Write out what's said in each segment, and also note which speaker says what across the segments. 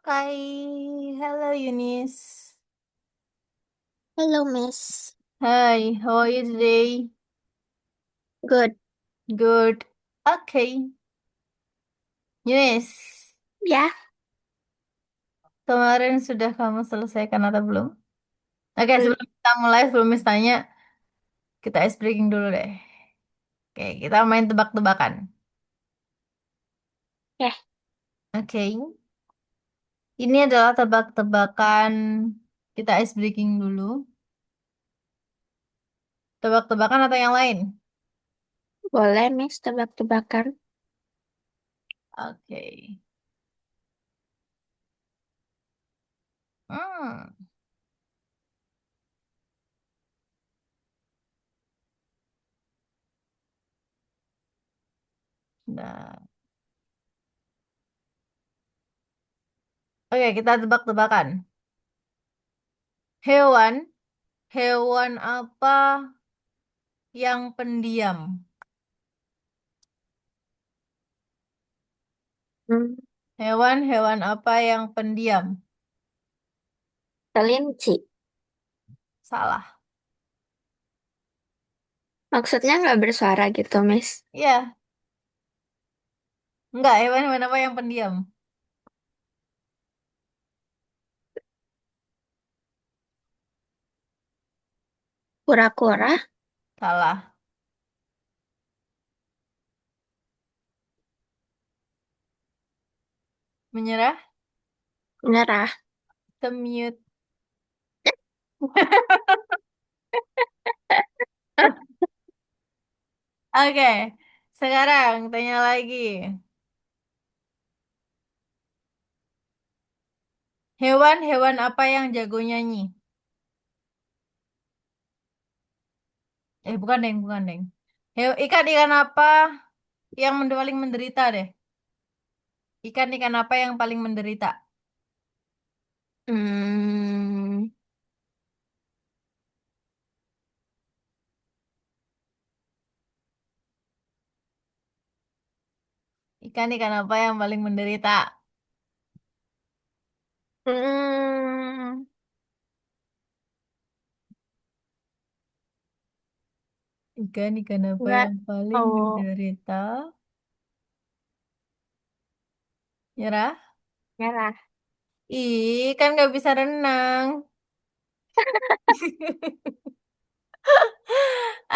Speaker 1: Hai, halo Yunis.
Speaker 2: Hello, Miss.
Speaker 1: Hi, how are you today?
Speaker 2: Good.
Speaker 1: Good. Okay, Yunis.
Speaker 2: Ya,
Speaker 1: Kemarin sudah kamu selesaikan atau belum? Oke,
Speaker 2: belum.
Speaker 1: sebelum kita mulai, sebelum Miss tanya, kita ice breaking dulu deh. Oke, kita main tebak-tebakan.
Speaker 2: Ya,
Speaker 1: Oke, ini adalah tebak-tebakan. Kita ice breaking dulu. Tebak-tebakan atau yang lain?
Speaker 2: boleh, Miss, tebak-tebakan.
Speaker 1: Oke. Hmm. Nah. Oke, kita tebak-tebakan. Hewan, hewan apa yang pendiam?
Speaker 2: Hmm,
Speaker 1: Hewan-hewan apa yang pendiam?
Speaker 2: kelinci.
Speaker 1: Salah.
Speaker 2: Maksudnya nggak bersuara gitu, Miss.
Speaker 1: Iya, enggak, hewan-hewan apa yang pendiam?
Speaker 2: Kura-kura,
Speaker 1: Salah. Menyerah?
Speaker 2: nyerah.
Speaker 1: Semut. Oke, sekarang tanya lagi. Hewan-hewan apa yang jago nyanyi? Bukan deng, bukan deng. Ikan-ikan apa yang paling menderita deh? Ikan-ikan apa yang paling menderita?
Speaker 2: Hmm,
Speaker 1: Ikan-ikan apa yang paling menderita?
Speaker 2: hmm,
Speaker 1: Ikan-ikan apa
Speaker 2: nggak.
Speaker 1: yang paling
Speaker 2: Oh,
Speaker 1: menderita? Nyerah?
Speaker 2: nyerah.
Speaker 1: Ih, kan nggak bisa renang.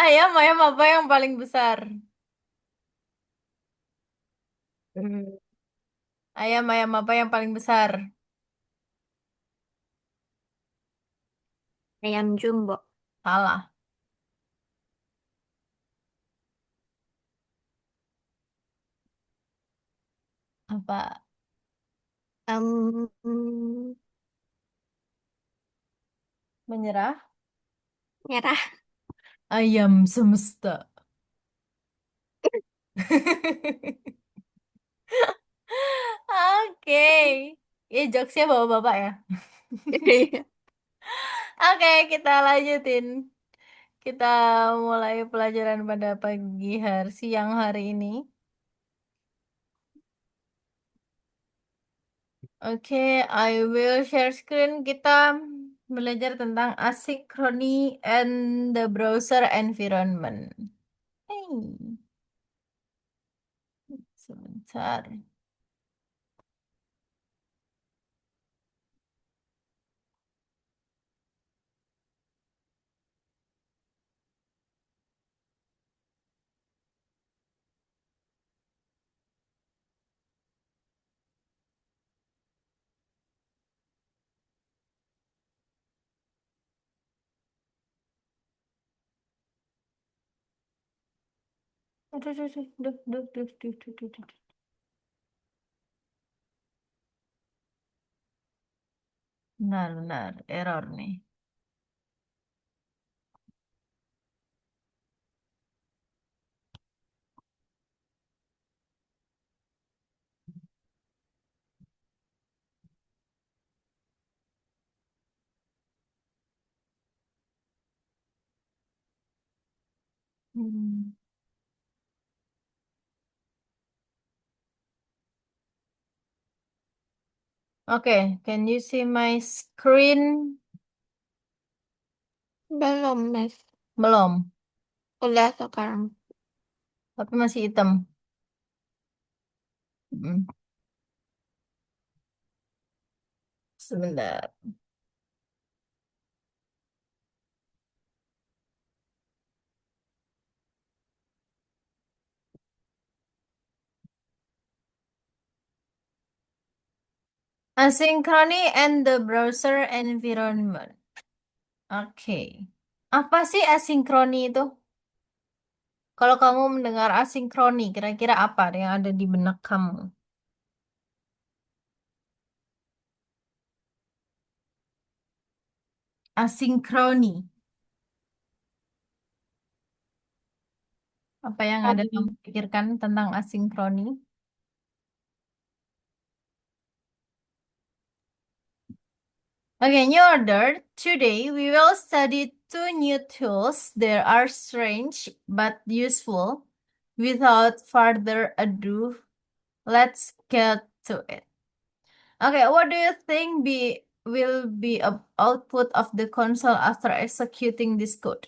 Speaker 1: Ayam apa yang paling besar?
Speaker 2: Hmm,
Speaker 1: Ayam apa yang paling besar?
Speaker 2: ayam jumbo.
Speaker 1: Salah. Apa?
Speaker 2: Hmm,
Speaker 1: Menyerah?
Speaker 2: nyerah.
Speaker 1: Ayam semesta. Oke. Ini jokesnya bapak-bapak ya. Oke, kita lanjutin. Kita mulai pelajaran pada siang hari ini. Oke, I will share screen. Kita belajar tentang asynchrony and the browser environment. Hey, sebentar. Aduh, aduh, aduh, aduh, aduh, aduh, aduh, aduh, aduh, aduh. Benar, benar. Error nih. Hmm. Oke, can you see my screen?
Speaker 2: Belum, Mas.
Speaker 1: Belum,
Speaker 2: Udah sekarang.
Speaker 1: tapi masih hitam. Hmm, sebentar. Asynchrony and the browser environment. Oke. Apa sih asinkroni itu? Kalau kamu mendengar asinkroni, kira-kira apa yang ada di benak kamu? Asinkroni. Apa yang ada kamu
Speaker 2: Um,
Speaker 1: pikirkan tentang asinkroni? Okay, new order. Today we will study two new tools that are strange but useful. Without further ado, let's get to it. Okay, what do you think will be a output of the console after executing this code?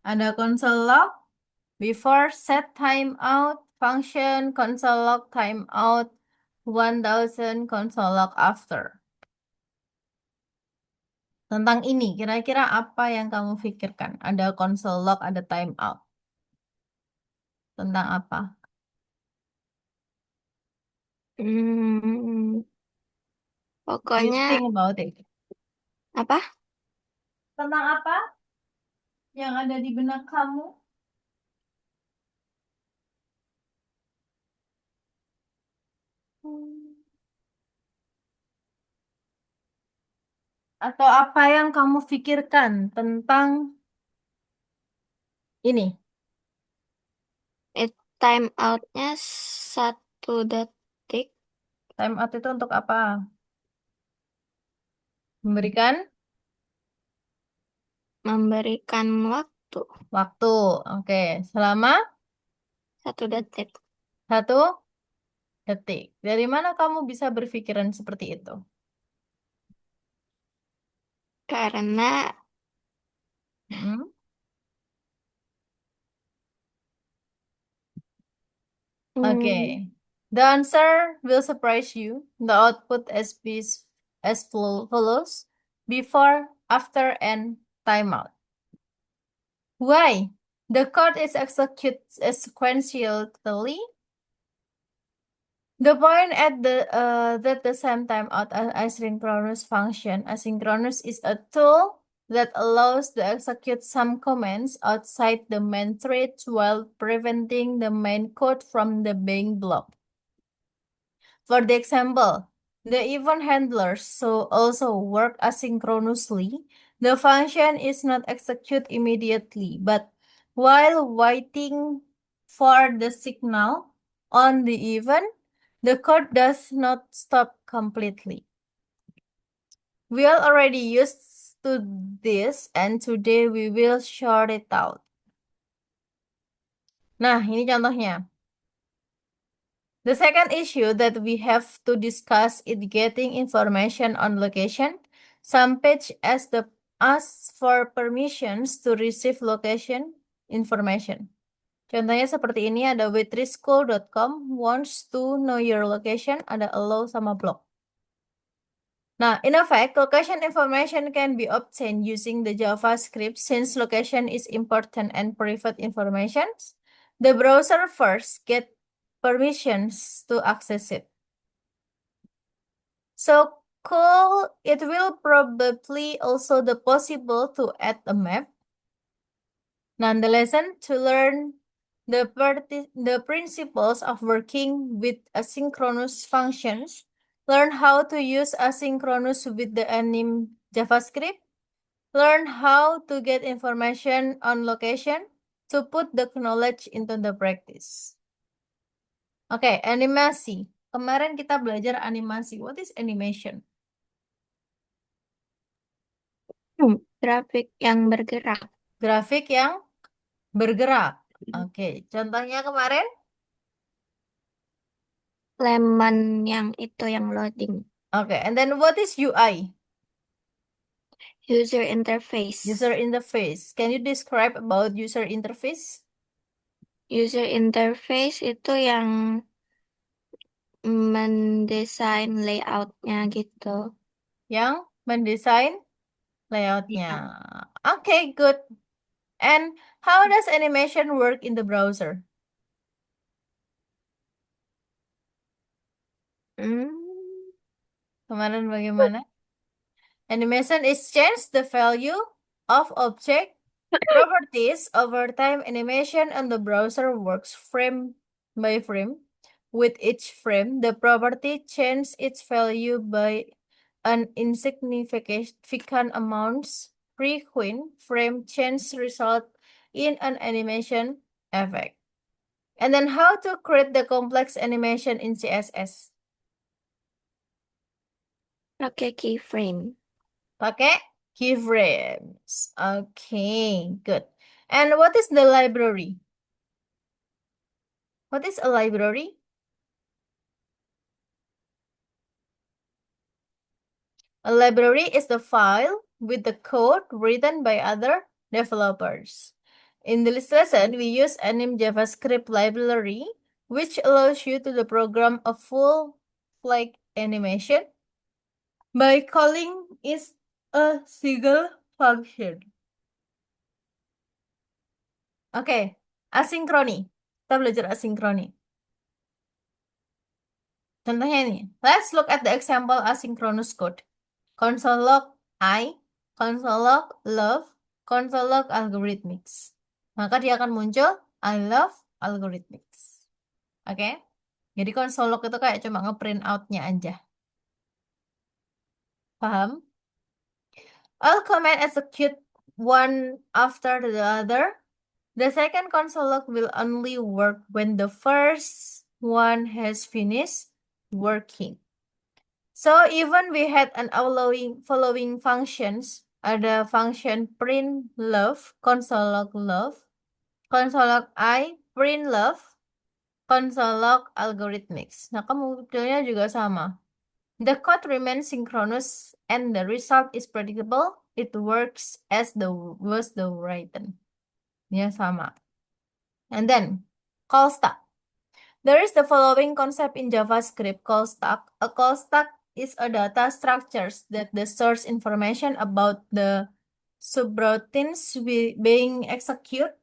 Speaker 1: Ada console log before set timeout function, console log timeout 1000, console log after. Tentang ini, kira-kira apa yang kamu pikirkan? Ada console log, ada timeout. Tentang apa?
Speaker 2: hmm,
Speaker 1: Do you
Speaker 2: pokoknya
Speaker 1: think about it?
Speaker 2: apa?
Speaker 1: Tentang apa yang ada di benak kamu?
Speaker 2: Hmm,
Speaker 1: Atau apa yang kamu pikirkan tentang ini?
Speaker 2: it time outnya 1 detik,
Speaker 1: Timeout itu untuk apa? Memberikan
Speaker 2: memberikan waktu
Speaker 1: waktu. Oke, selama
Speaker 2: 1 detik.
Speaker 1: 1 detik. Dari mana kamu bisa berpikiran seperti itu?
Speaker 2: Karena
Speaker 1: Hmm?
Speaker 2: hmm,
Speaker 1: Okay. The answer will surprise you. The output as follows: before, after, and timeout. Why? The code is executed sequentially. The point at that the same timeout as asynchronous function. Asynchronous is a tool that allows to execute some commands outside the main thread while preventing the main code from the being blocked. For the example, the event handlers so also work asynchronously. The function is not executed immediately, but while waiting for the signal on the event, the code does not stop completely. We are already used to this, and today we will sort it out. Nah, ini contohnya. The second issue that we have to discuss is getting information on location. Some page ask for permissions to receive location information. Contohnya seperti ini, ada waitresschool.com wants to know your location, ada allow sama block. Now, in effect, location information can be obtained using the JavaScript since location is important and private information. The browser first get permissions to access it. So cool, it will probably also the possible to add a map. Nonetheless, to learn the principles of working with asynchronous functions, learn how to use asynchronous with the anim JavaScript, learn how to get information on location to put the knowledge into the practice. Oke, animasi. Kemarin kita belajar animasi. What is animation?
Speaker 2: grafik yang bergerak.
Speaker 1: Grafik yang bergerak. Oke, contohnya kemarin.
Speaker 2: Lemon yang itu yang loading.
Speaker 1: Oke, and then what is UI?
Speaker 2: User
Speaker 1: User
Speaker 2: interface.
Speaker 1: interface. Can you describe about user interface?
Speaker 2: User interface itu yang mendesain layoutnya gitu.
Speaker 1: Yang mendesain layoutnya.
Speaker 2: Iya.
Speaker 1: Okay, good. And how does animation work in the browser?
Speaker 2: Hmm.
Speaker 1: Kemarin bagaimana? Animation is change the value of object properties over time. Animation on the browser works frame by frame. With each frame, the property changes its value by an insignificant amount. Frequent frame change result in an animation effect. And then how to create the complex animation in CSS?
Speaker 2: Pakai keyframe.
Speaker 1: Pakai keyframes. Okay, good. And what is the library? What is a library? A library is the file with the code written by other developers. In this lesson, we use Anim JavaScript library, which allows you to program a full flag animation by calling is a single function. Oke, asinkroni. Kita belajar asinkroni. Contohnya ini. Let's look at the example asynchronous code. Console log I, console log love, console log algorithmics. Maka dia akan muncul I love algorithmics. Oke? Jadi console log itu kayak cuma ngeprint out-nya aja. Paham? All command execute one after the other. The second console log will only work when the first one has finished working. So even we had an following functions, ada function print love, console log love, console log I, print love, console log algorithmics. Nah, kemudiannya juga sama. The code remains synchronous and the result is predictable. It works as the was the written. Ya sama. And then call stack. There is the following concept in JavaScript call stack. A call stack is a data structures that the source information about the subroutines being executed.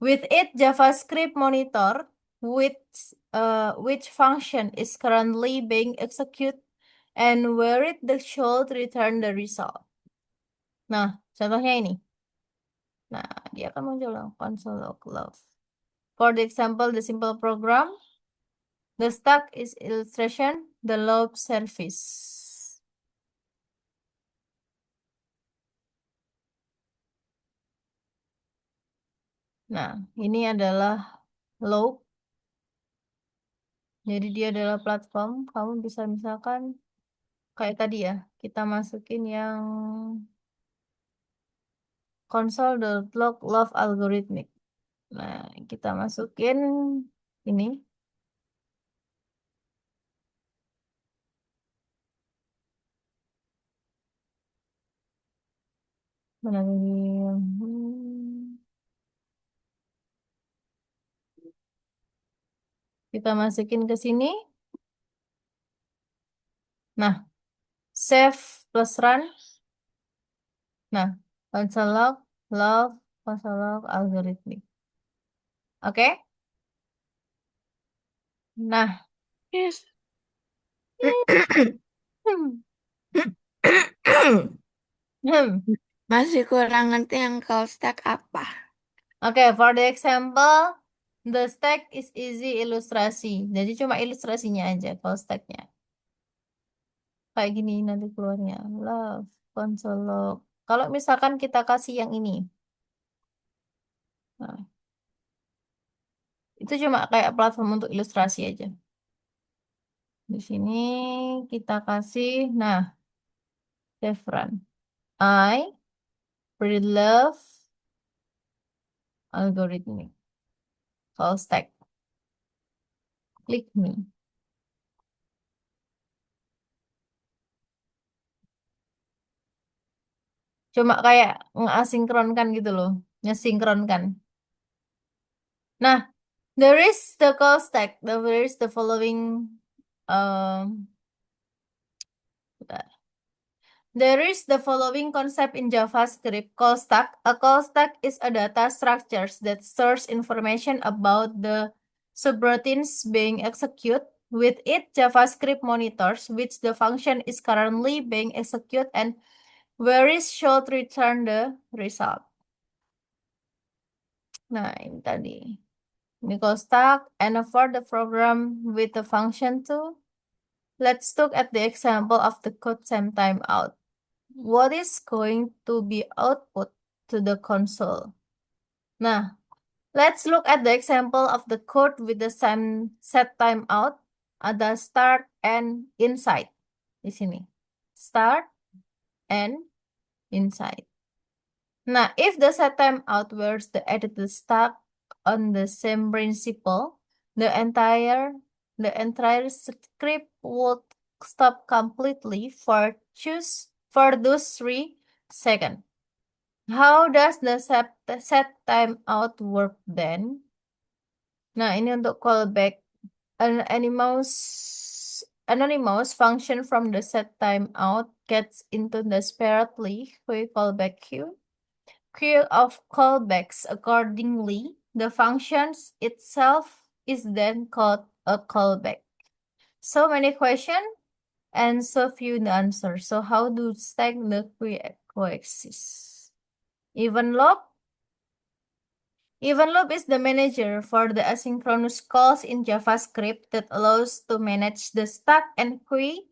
Speaker 1: With it, JavaScript monitor which function is currently being executed and where it should return the result. Nah, contohnya ini. Nah, dia akan muncul console log. For the example, the simple program. The stack is illustration, the lobe surface. Nah, ini adalah lobe. Jadi dia adalah platform. Kamu bisa misalkan kayak tadi ya, kita masukin yang console.log love algorithmic. Nah, kita masukin ini. Mana ini? Kita masukin ke sini. Nah, save plus run. Nah, console log love console log algorithmic. Oke? Nah,
Speaker 2: Yes.
Speaker 1: hmm, hmm.
Speaker 2: Masih kurang ngerti yang call stack apa.
Speaker 1: Okay, for the example, the stack is easy ilustrasi. Jadi cuma ilustrasinya aja kalau stacknya. Kayak gini nanti keluarnya. Love, console log. Kalau misalkan kita kasih yang ini. Nah, itu cuma kayak platform untuk ilustrasi aja. Di sini kita kasih, nah, save run. I, love, algorithm. call stack. Klik nih. Cuma kayak ngasinkronkan gitu loh. Ngesinkronkan. Nah, there is the call stack. There is the following um there is the following concept in JavaScript call stack. A call stack is a data structure that stores information about the subroutines being executed. With it, JavaScript monitors which the function is currently being executed and where it should return the result. Nah, ini tadi. Ini call stack and for the program with the function too. Let's look at the example of the code same timeout. What is going to be output to the console? Nah, let's look at the example of the code with the same set timeout. Ada start and inside di sini. Start and inside. Nah, if the set timeout were the edited stack on the same principle, the entire script would stop completely for those 3 seconds. How does the set timeout work then? Nah, ini untuk callback an anonymous function from the set timeout gets into the separately callback queue of callbacks accordingly. The functions itself is then called a callback. So many questions and so few the answers. So how do stack the coexist? Even loop. Even loop is the manager for the asynchronous calls in JavaScript that allows to manage the stack and queue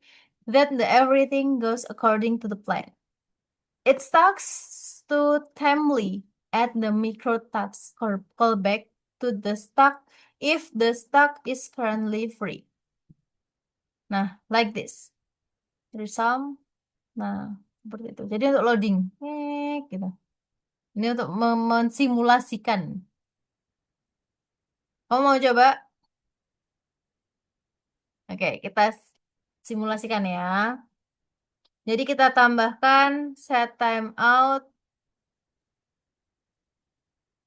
Speaker 1: that everything goes according to the plan. It starts to timely add the micro task or callback to the stack if the stack is currently free. Nah, like this. Resum. Nah, seperti itu. Jadi untuk loading, gitu. Ini untuk mensimulasikan. Kamu mau coba? Oke, kita simulasikan ya. Jadi kita tambahkan set timeout.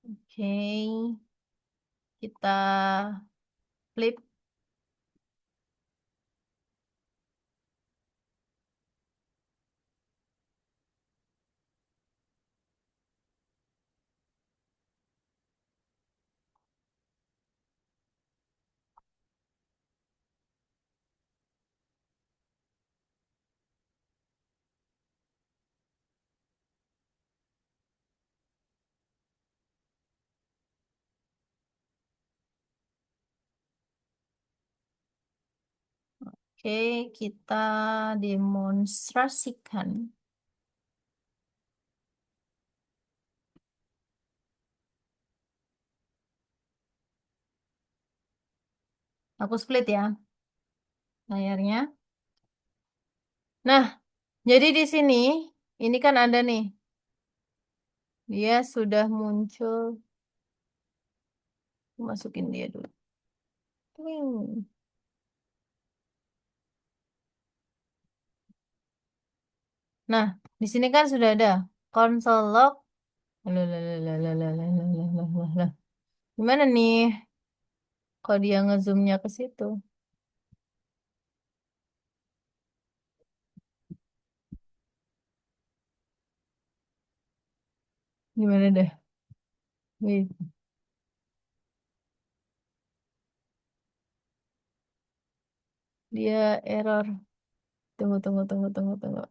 Speaker 1: Oke, kita flip. Oke, kita demonstrasikan. Aku split ya layarnya. Nah, jadi di sini ini kan ada nih. Dia sudah muncul. Masukin dia dulu. Wing. Nah, di sini kan sudah ada console log. Lah. Gimana nih? Kalau dia ngezoomnya ke situ. Gimana deh? Wait. Dia error. Tunggu.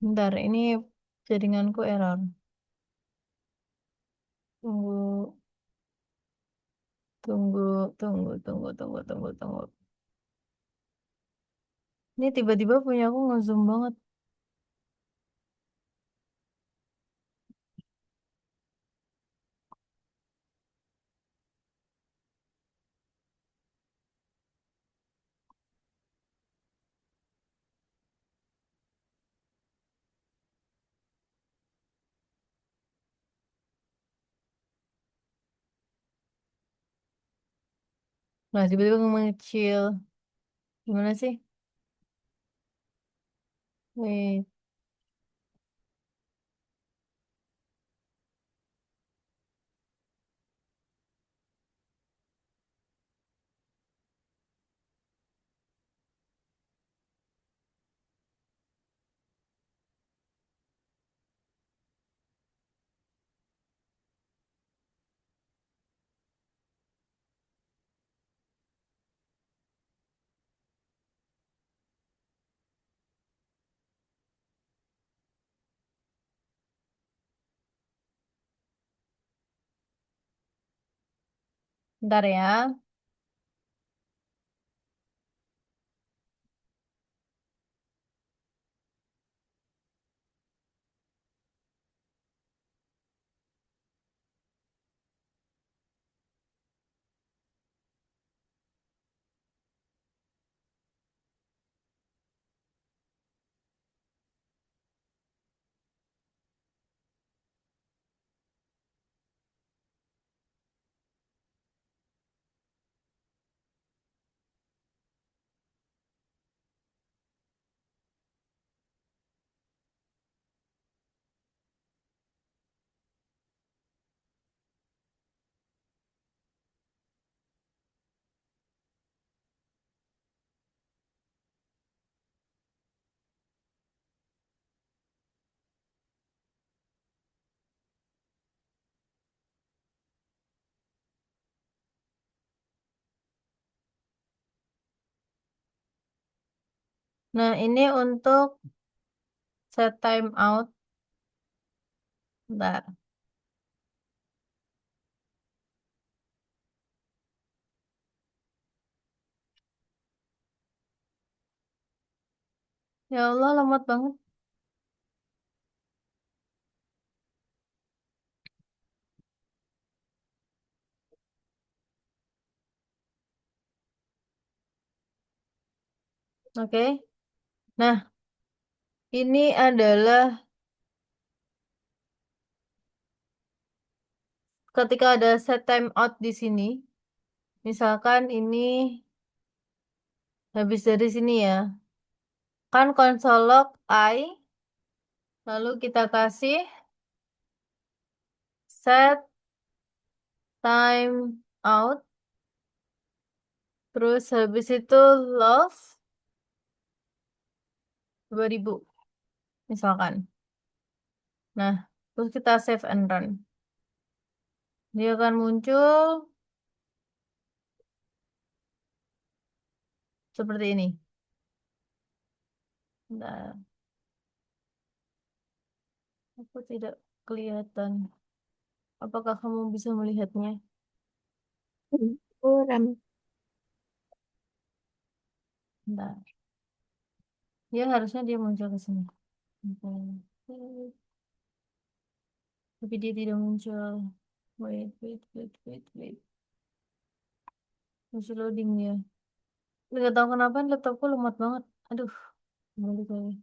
Speaker 1: Bentar, ini jaringanku error. Tunggu, tunggu. Ini tiba-tiba punya aku ngezoom banget. Nah, tiba-tiba mengecil. Gimana sih? Wait, bentar ya. Nah, ini untuk set time out. Bentar. Ya Allah, lemot banget. Oke. Nah, ini adalah ketika ada set time out di sini. Misalkan ini habis dari sini ya. Kan konsol log I, lalu kita kasih set time out, terus habis itu loss 2000 misalkan. Nah, terus kita save and run. Dia akan muncul seperti ini. Nah, aku tidak kelihatan. Apakah kamu bisa melihatnya?
Speaker 2: Kurang.
Speaker 1: Nah, dia harusnya dia muncul ke sini. Oke. Tapi dia tidak muncul. Wait, wait, wait, wait, wait. Masih loading ya. Nggak tahu kenapa laptopku lemot banget. Aduh, balik lagi.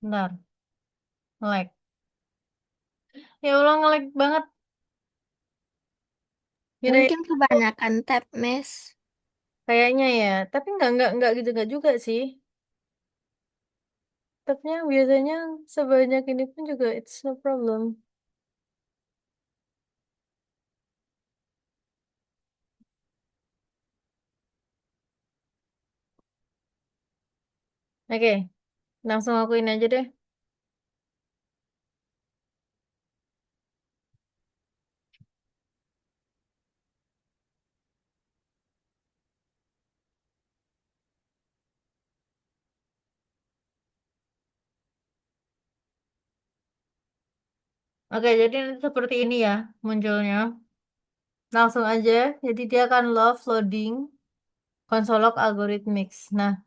Speaker 1: Bentar, nge-lag. Ya Allah, nge-lag banget. Kira
Speaker 2: Mungkin kebanyakan tab, Miss.
Speaker 1: kayaknya ya. Tapi nggak gitu nggak juga sih. Tabnya biasanya sebanyak ini pun juga it's no problem. Oke, langsung aku ini aja deh. Oke, jadi nanti seperti ini ya munculnya. Langsung aja. Jadi dia akan love loading Consolog algorithmics. Nah,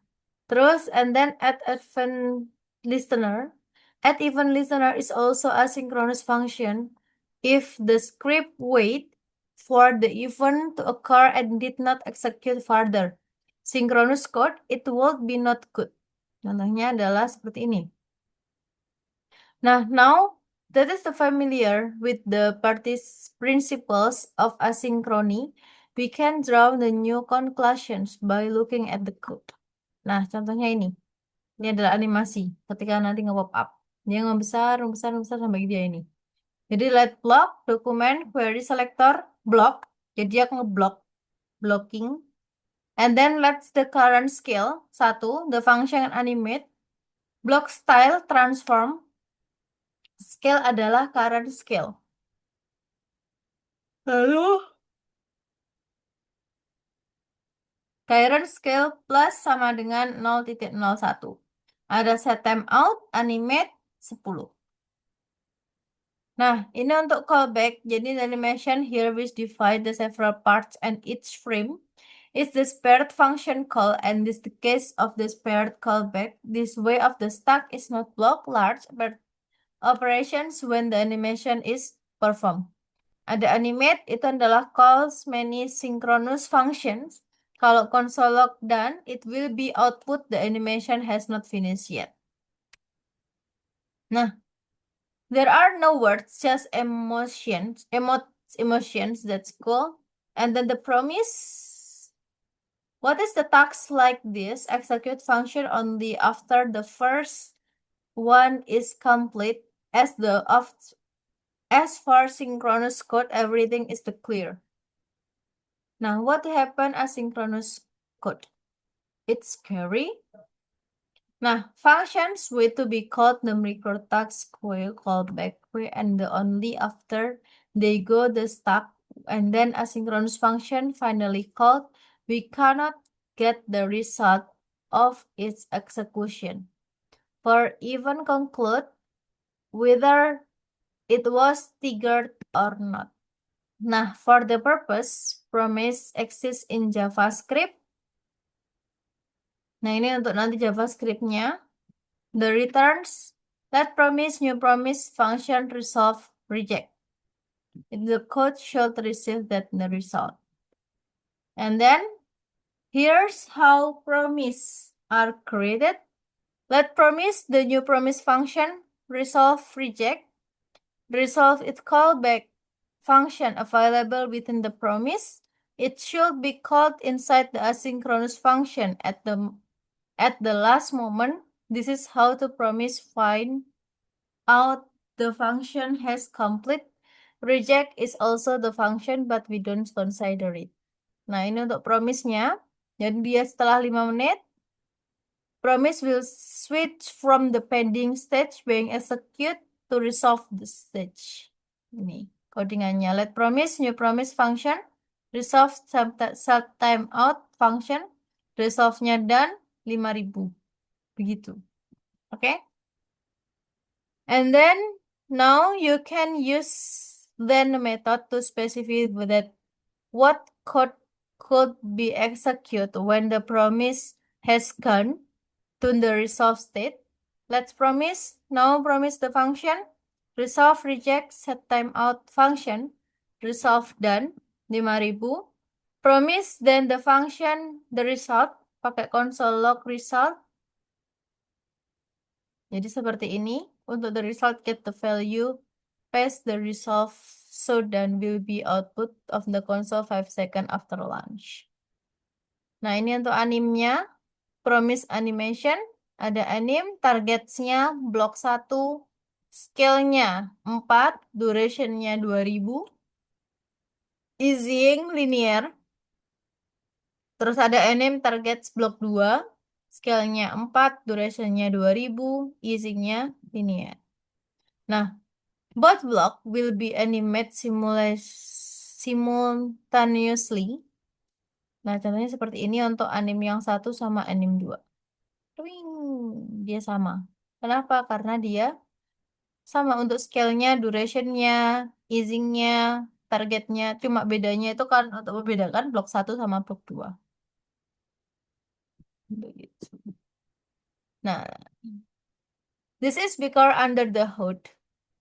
Speaker 1: terus and then add event listener. Add event listener is also asynchronous function if the script wait for the event to occur and did not execute further. Synchronous code, it would be not good. Contohnya adalah seperti ini. Nah, now that is the familiar with the parties principles of asynchrony, we can draw the new conclusions by looking at the code. Nah, contohnya ini. Ini adalah animasi ketika nanti nge-pop up. Dia membesar, membesar, membesar sampai dia ini. Jadi let block, dokumen, query selector, block. Jadi dia nge-block, blocking. And then let's the current scale. Satu, the function animate. Block style, transform. Scale adalah current scale. Lalu, current scale plus sama dengan 0,01. Ada set timeout, animate, 10. Nah, ini untuk callback. Jadi the animation here which divide the several parts and each frame is the spared function call, and this the case of the spared callback. This way of the stack is not block large but operations when the animation is performed. Ada animate itu adalah calls many synchronous functions. Kalau console log done, it will be output the animation has not finished yet. Nah, there are no words, just emotions, that's cool. And then the promise. What is the task like this? Execute function only after the first one is complete. As for synchronous code, everything is clear. Now, what happened asynchronous code? It's scary. Nah, functions with to be called the microtask queue, callback queue, and the only after they go the stack, and then asynchronous function finally called, we cannot get the result of its execution. For even conclude whether it was triggered or not. Nah, for the purpose, promise exists in JavaScript. Nah, ini untuk nanti JavaScript-nya. The returns, let promise, new promise, function, resolve, reject. The code should receive that the result. And then, here's how promise are created. Let promise, the new promise function, resolve, reject. Resolve its callback function available within the promise. It should be called inside the asynchronous function at the last moment. This is how to promise find out the function has complete. Reject is also the function but we don't consider it. Nah, ini untuk promise-nya. Jadi dia setelah 5 menit, promise will switch from the pending stage being execute to resolve the stage. Ini codingannya. Let promise, new promise function, resolve set timeout function, resolve-nya done 5.000. Begitu. Oke? Okay? And then now you can use then method to specify that what code could be executed when the promise has gone to the resolve state. Let's promise. Now promise the function. Resolve reject set timeout function. Resolve done 5.000. Promise then the function the result pakai console log result. Jadi seperti ini. Untuk the result get the value, paste the resolve, so then will be output of the console 5 seconds after launch. Nah, ini untuk animnya. Promise animation. Ada anim, targetnya blok 1, scale-nya 4, duration-nya 2000, easing linear. Terus ada anim target blok 2, scale-nya 4, duration-nya 2000, easing-nya linear. Nah, both block will be animate simultaneously. Nah, contohnya seperti ini untuk anim yang 1 sama anim 2. Twing, dia sama. Kenapa? Karena dia Sama untuk scale-nya, duration-nya, easing-nya, targetnya. Cuma bedanya itu kan untuk membedakan blok satu sama blok 2. Begitu. Nah, this is because under the hood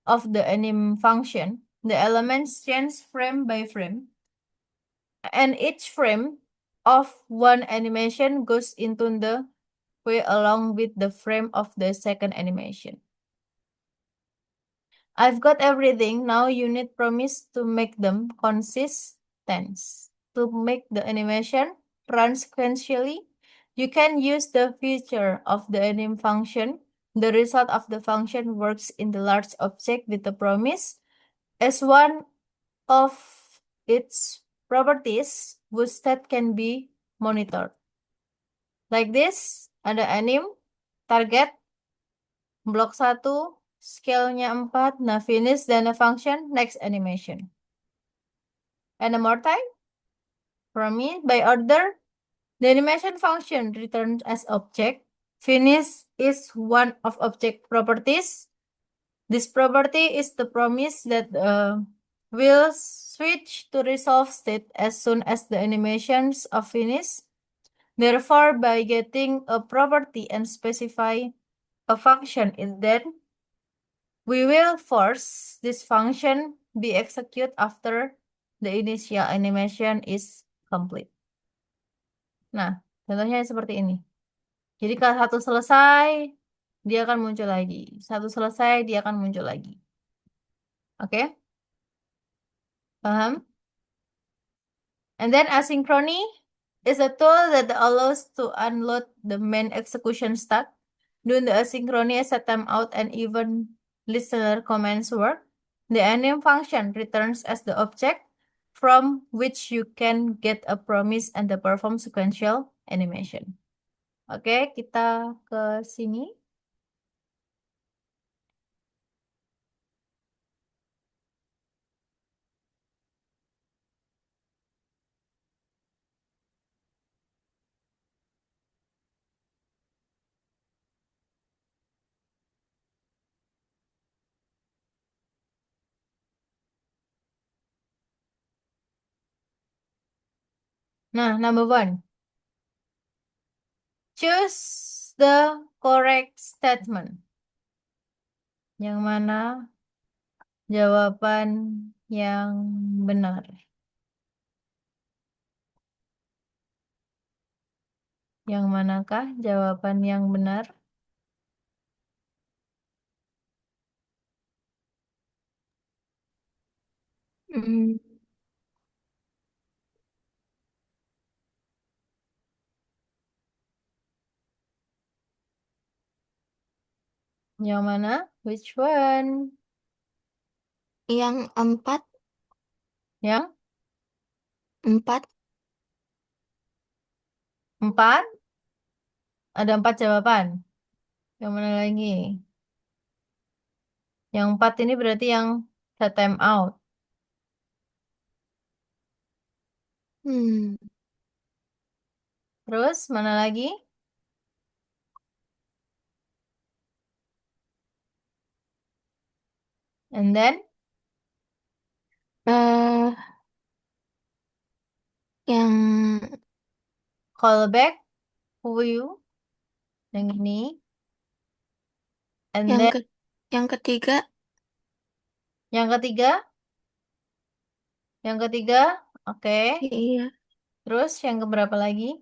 Speaker 1: of the anim function, the elements change frame by frame, and each frame of one animation goes into the way along with the frame of the second animation. I've got everything. Now you need promise to make them consistent. To make the animation run sequentially, you can use the feature of the anim function. The result of the function works in the large object with the promise as one of its properties whose state can be monitored. Like this, ada anim, target, blok 1, scale-nya 4, nah finish, dan function, next animation. And one more time, from me, by order, the animation function returns as object. Finish is one of object properties. This property is the promise that will switch to resolve state as soon as the animations are finished. Therefore, by getting a property and specify a function in that, we will force this function be execute after the initial animation is complete. Nah, contohnya seperti ini. Jadi kalau satu selesai, dia akan muncul lagi. Satu selesai, dia akan muncul lagi. Oke? Paham? And then asynchrony is a tool that allows to unload the main execution stack. Doing the asynchrony as a timeout and even listener commands work. The anim function returns as the object from which you can get a promise and the perform sequential animation. Oke, kita ke sini. Nah, number 1. Choose the correct statement. Yang mana jawaban yang benar? Yang manakah jawaban yang benar?
Speaker 2: Hmm,
Speaker 1: Yang mana? Which one?
Speaker 2: yang empat,
Speaker 1: Yang
Speaker 2: empat,
Speaker 1: 4? Ada 4 jawaban. Yang mana lagi? Yang 4 ini berarti yang set time out.
Speaker 2: hmm,
Speaker 1: Terus mana lagi? And then
Speaker 2: eh, yang
Speaker 1: call back who you. Yang ini. And
Speaker 2: yang
Speaker 1: then
Speaker 2: ke, yang ketiga,
Speaker 1: yang ketiga. Yang ketiga. Oke.
Speaker 2: iya,
Speaker 1: Terus yang keberapa lagi?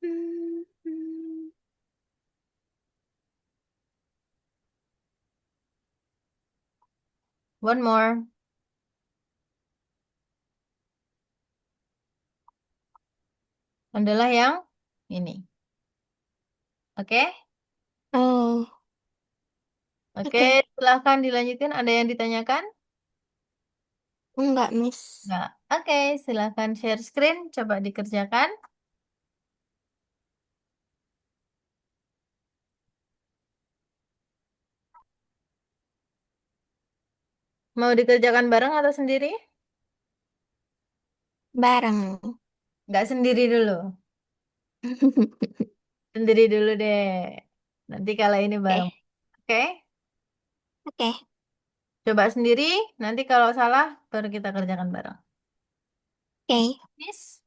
Speaker 2: hmm, hmm,
Speaker 1: One more. Adalah yang ini. Oke?
Speaker 2: oh,
Speaker 1: Oke,
Speaker 2: oke,
Speaker 1: silahkan dilanjutin. Ada yang ditanyakan?
Speaker 2: enggak, Miss.
Speaker 1: Nggak. Oke, silahkan share screen. Coba dikerjakan. Mau dikerjakan bareng atau sendiri?
Speaker 2: Bareng.
Speaker 1: Nggak sendiri dulu. Sendiri dulu deh. Nanti kalau ini bareng.
Speaker 2: Oke,
Speaker 1: Oke?
Speaker 2: oke,
Speaker 1: Coba sendiri. Nanti kalau salah, baru kita kerjakan bareng.
Speaker 2: oke.
Speaker 1: Miss?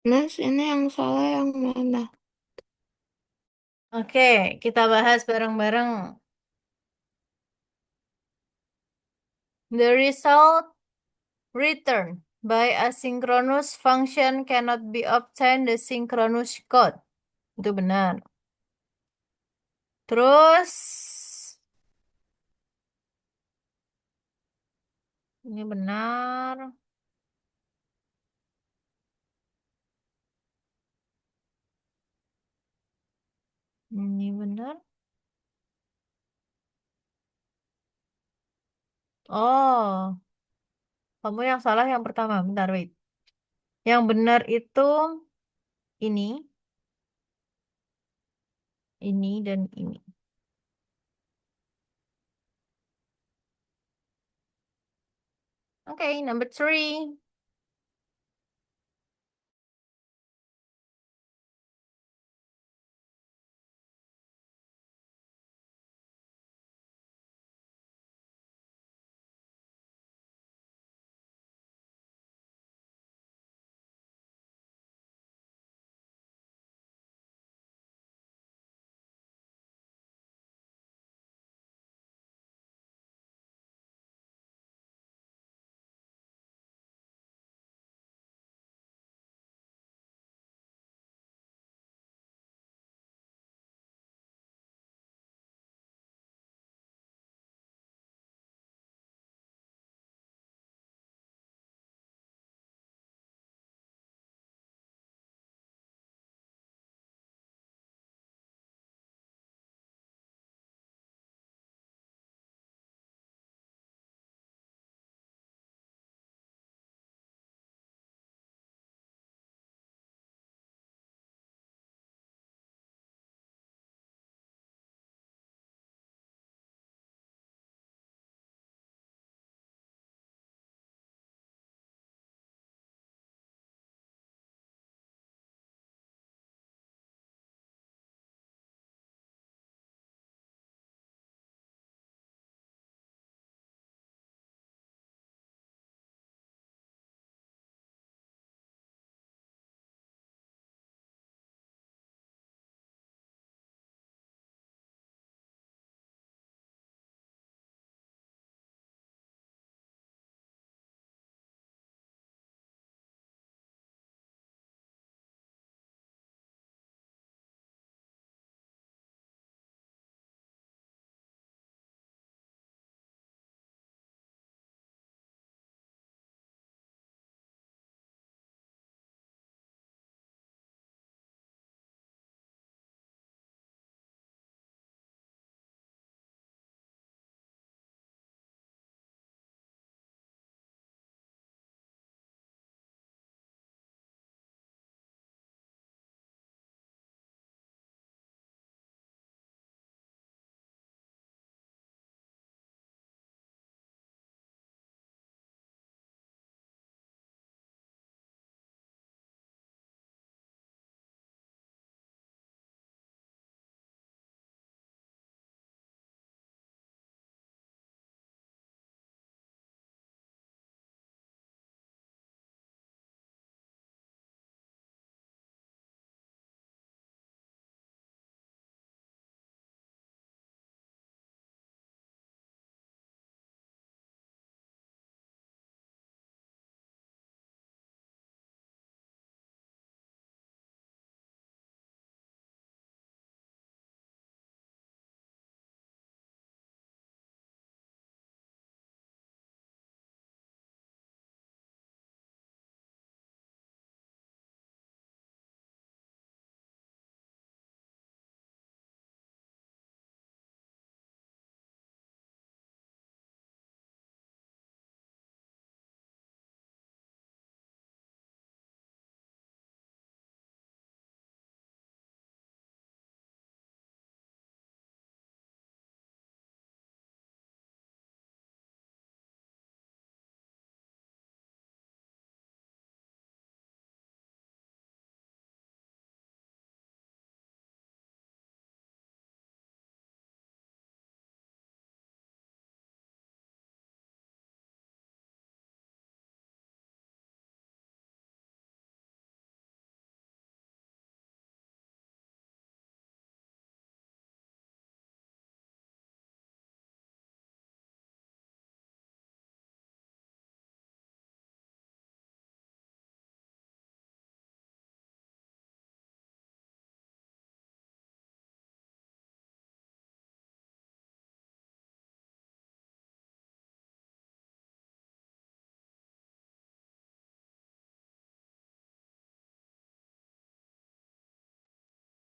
Speaker 2: Mas, ini yang salah yang mana?
Speaker 1: Oke, kita bahas bareng-bareng. The result returned by asynchronous function cannot be obtained the synchronous code. Itu benar. Terus, ini benar. Ini benar. Oh, kamu yang salah yang pertama. Bentar, wait. Yang benar itu ini, dan ini. Oke, number three.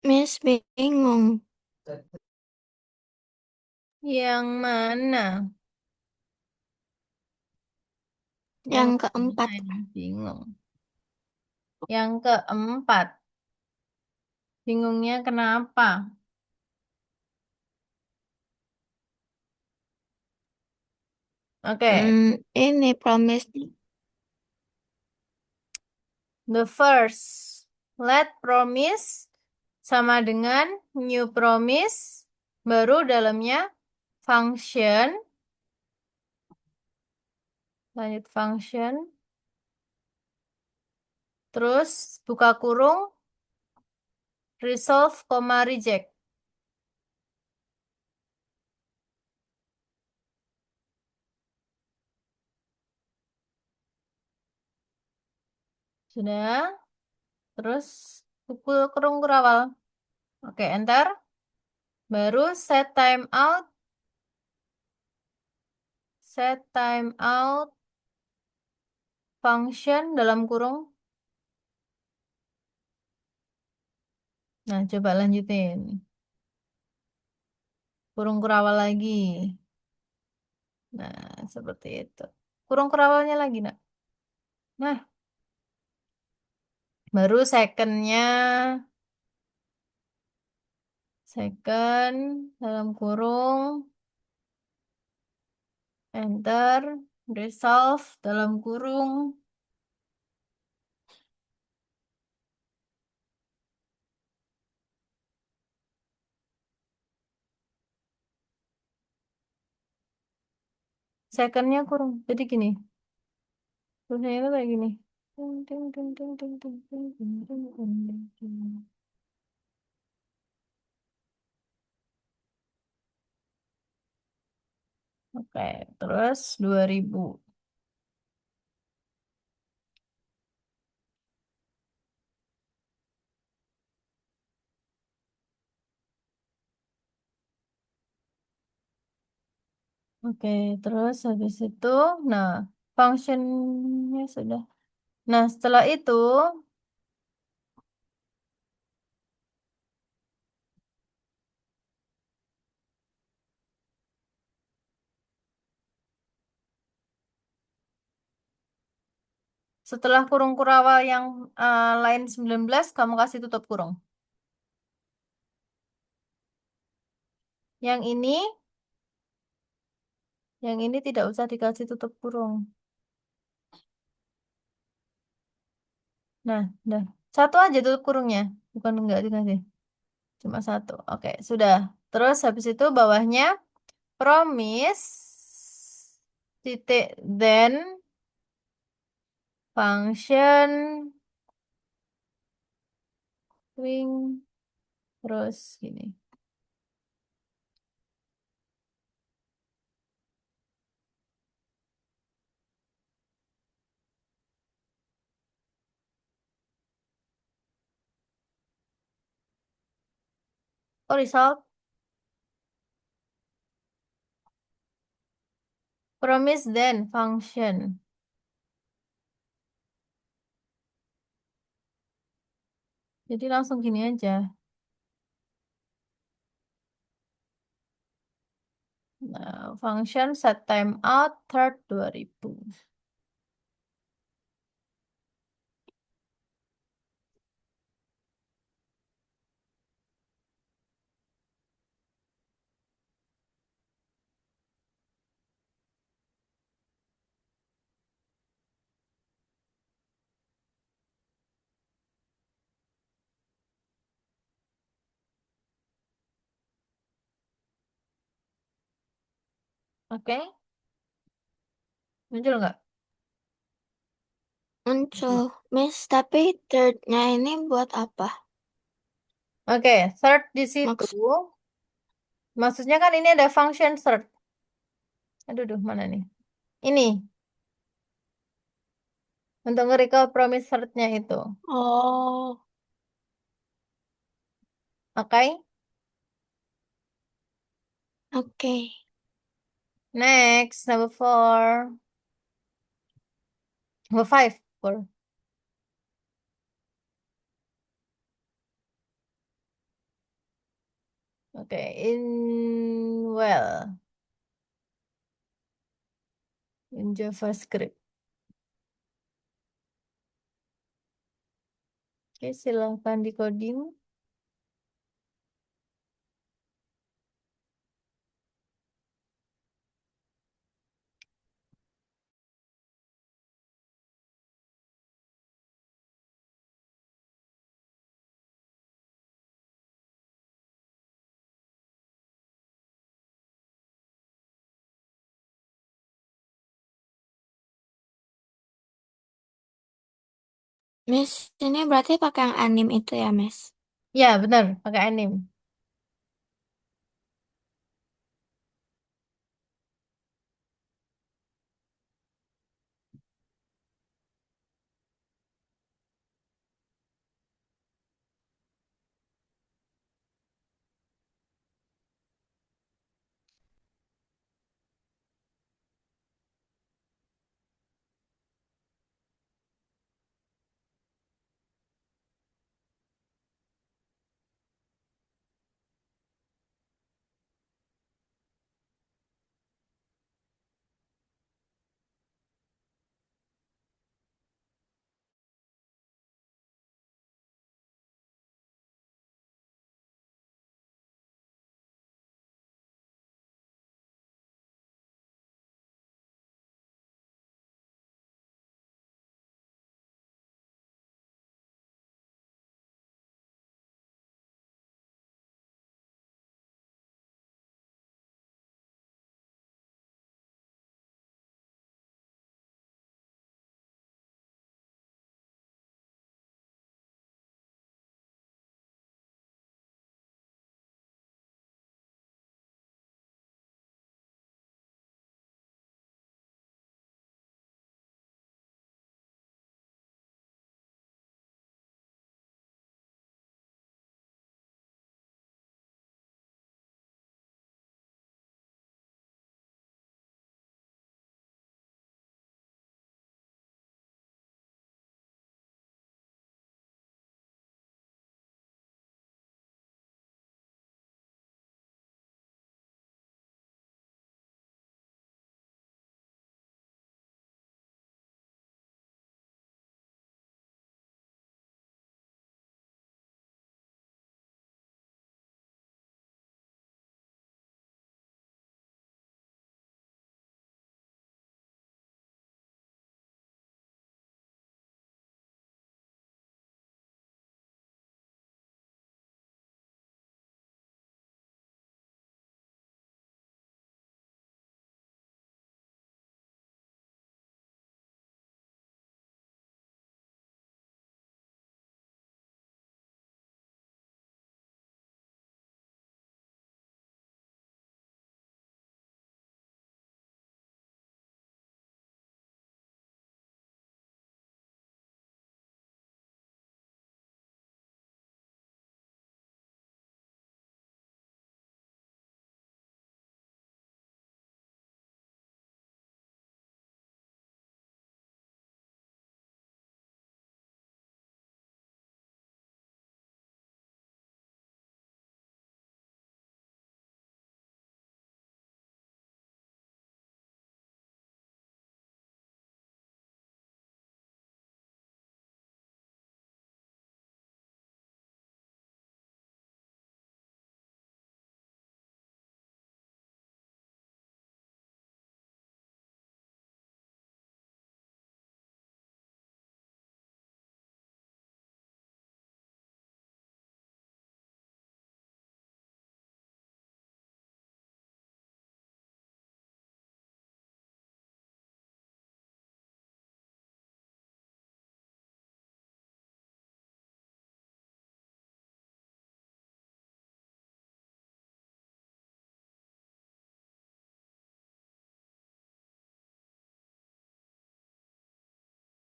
Speaker 2: Miss bingung.
Speaker 1: Yang mana?
Speaker 2: Yang
Speaker 1: Yang
Speaker 2: keempat.
Speaker 1: mana yang bingung? Yang keempat. Bingungnya kenapa? Oke,
Speaker 2: Ini promise.
Speaker 1: the first. Let promise sama dengan new promise. Baru dalamnya function. Lanjut function. Terus buka kurung. Resolve, reject. Sudah. Terus buku kurung kurawal. Oke, enter. Baru set time out. Set time out function dalam kurung. Nah, coba lanjutin. Kurung kurawal lagi. Nah, seperti itu. Kurung kurawalnya lagi, nak. Nah, baru secondnya. Second dalam kurung. Enter. Resolve dalam kurung. Secondnya kurung. Jadi gini. Tulisannya itu kayak gini. Ting, ting, ting, ting, ting, ting, ting, ting, ting, ting, ting, ting. Oke, terus 2000. Oke, terus habis itu, nah, functionnya sudah. Nah, setelah itu, setelah kurung kurawal yang line 19, kamu kasih tutup kurung. Yang ini tidak usah dikasih tutup kurung. Nah, udah. Satu aja tutup kurungnya, bukan enggak dikasih. Cuma satu. Oke, sudah. Terus habis itu bawahnya promise titik then function wing terus gini. Oh, result promise then function. Jadi langsung gini aja. Nah, function set time out third 2000. Oke, muncul nggak?
Speaker 2: Muncul. Miss, tapi thirdnya ini buat apa?
Speaker 1: Oke, third di situ.
Speaker 2: Maksud.
Speaker 1: Maksudnya kan ini ada function third. Aduh, duh, mana nih? Ini untuk nge-recall promise thirdnya itu.
Speaker 2: Oh,
Speaker 1: Oke,
Speaker 2: oke.
Speaker 1: next number 4. Number 5. 4. Oke, well, in JavaScript. Oke, silahkan di coding.
Speaker 2: Miss, ini berarti pakai yang anim itu ya, Miss?
Speaker 1: Ya, benar, pakai anim.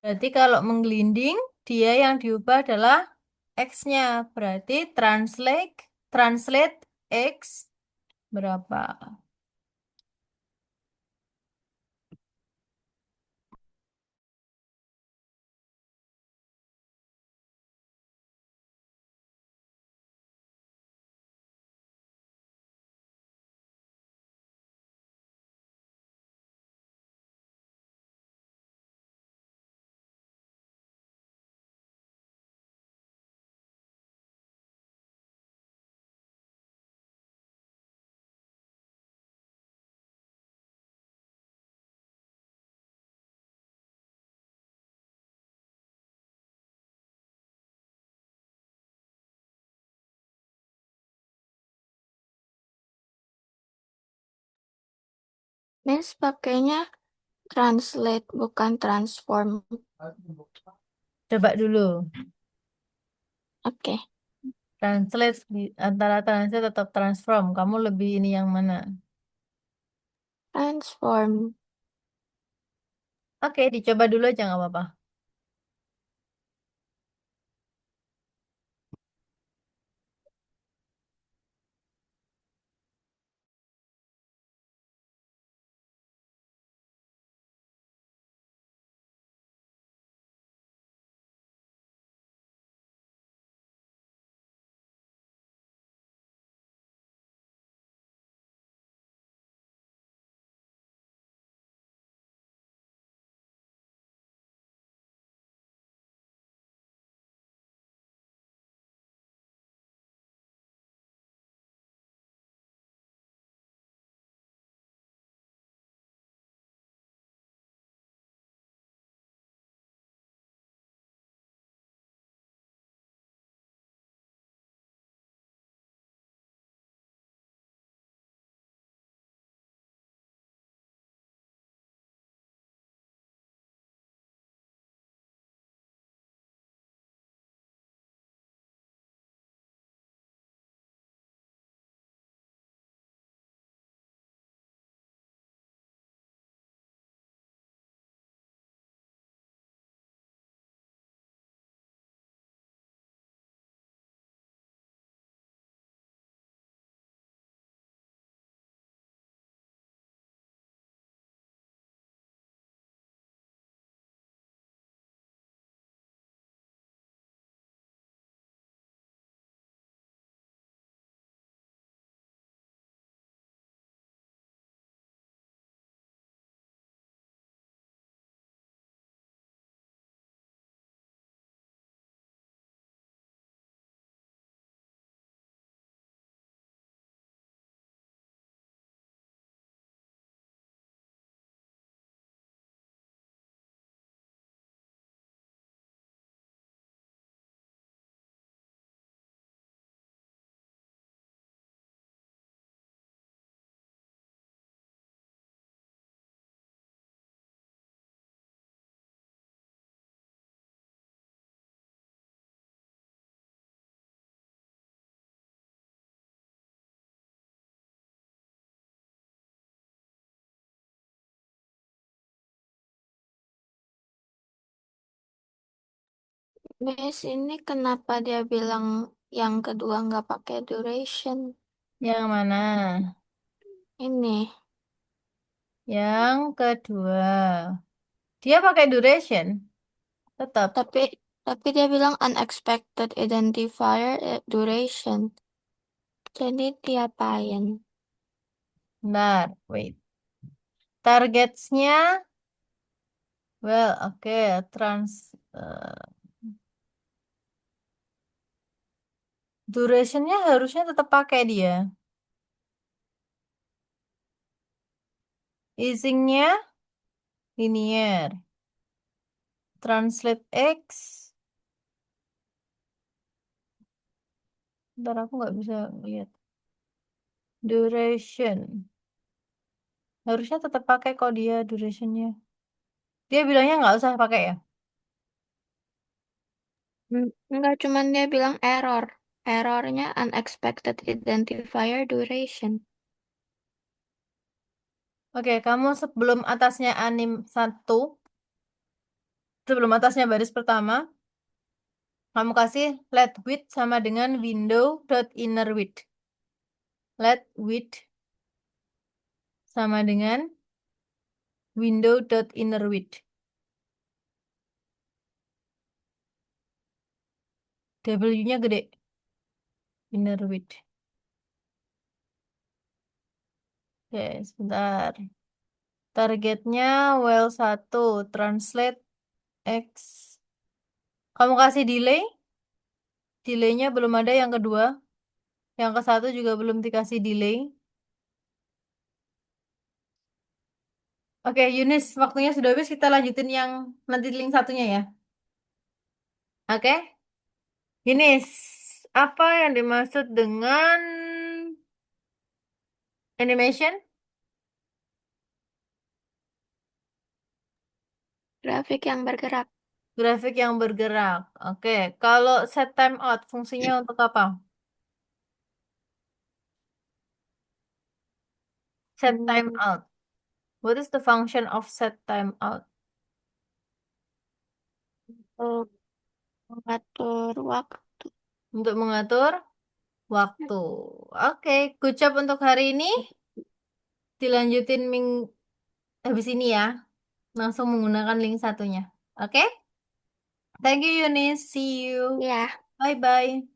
Speaker 1: Berarti kalau menggelinding, dia yang diubah adalah X-nya. Berarti translate X berapa?
Speaker 2: Miss pakainya translate bukan transform.
Speaker 1: Coba dulu.
Speaker 2: Oke,
Speaker 1: Translate antara translate atau transform. Kamu lebih ini yang mana?
Speaker 2: transform.
Speaker 1: Oke, dicoba dulu aja nggak apa-apa.
Speaker 2: Miss ini kenapa dia bilang yang kedua nggak pakai duration?
Speaker 1: Yang mana?
Speaker 2: Ini,
Speaker 1: Yang kedua. Dia pakai duration. Tetap.
Speaker 2: tapi dia bilang unexpected identifier duration. Jadi diapain?
Speaker 1: Bentar, wait. Targetsnya, well, oke, durationnya harusnya tetap pakai dia. Isingnya linear. Translate X. Bentar, aku nggak bisa lihat. Duration. Harusnya tetap pakai kok dia durationnya. Dia bilangnya nggak usah pakai ya.
Speaker 2: Enggak, cuman dia bilang error. Errornya unexpected identifier duration.
Speaker 1: Oke, kamu sebelum atasnya anim satu, sebelum atasnya baris pertama, kamu kasih let width sama dengan window dot inner width. Let width sama dengan window dot inner width. W-nya gede. Inner width. Oke, sebentar. Targetnya well 1. Translate X. Kamu kasih delay. Delaynya belum ada yang kedua. Yang ke satu juga belum dikasih delay. Oke, Yunis, waktunya sudah habis. Kita lanjutin yang nanti link satunya ya. Oke, Yunis, apa yang dimaksud dengan animation?
Speaker 2: Grafik yang bergerak.
Speaker 1: Grafik yang bergerak. Oke, kalau set time out fungsinya untuk apa? Set time
Speaker 2: Hmm,
Speaker 1: out. What is the function of set time out?
Speaker 2: Untuk mengatur waktu.
Speaker 1: Untuk mengatur waktu. Oke, good job untuk hari ini. Dilanjutin habis ini ya. Langsung menggunakan link satunya. Oke? Thank you, Yunis. See you.
Speaker 2: Ya.
Speaker 1: Bye-bye.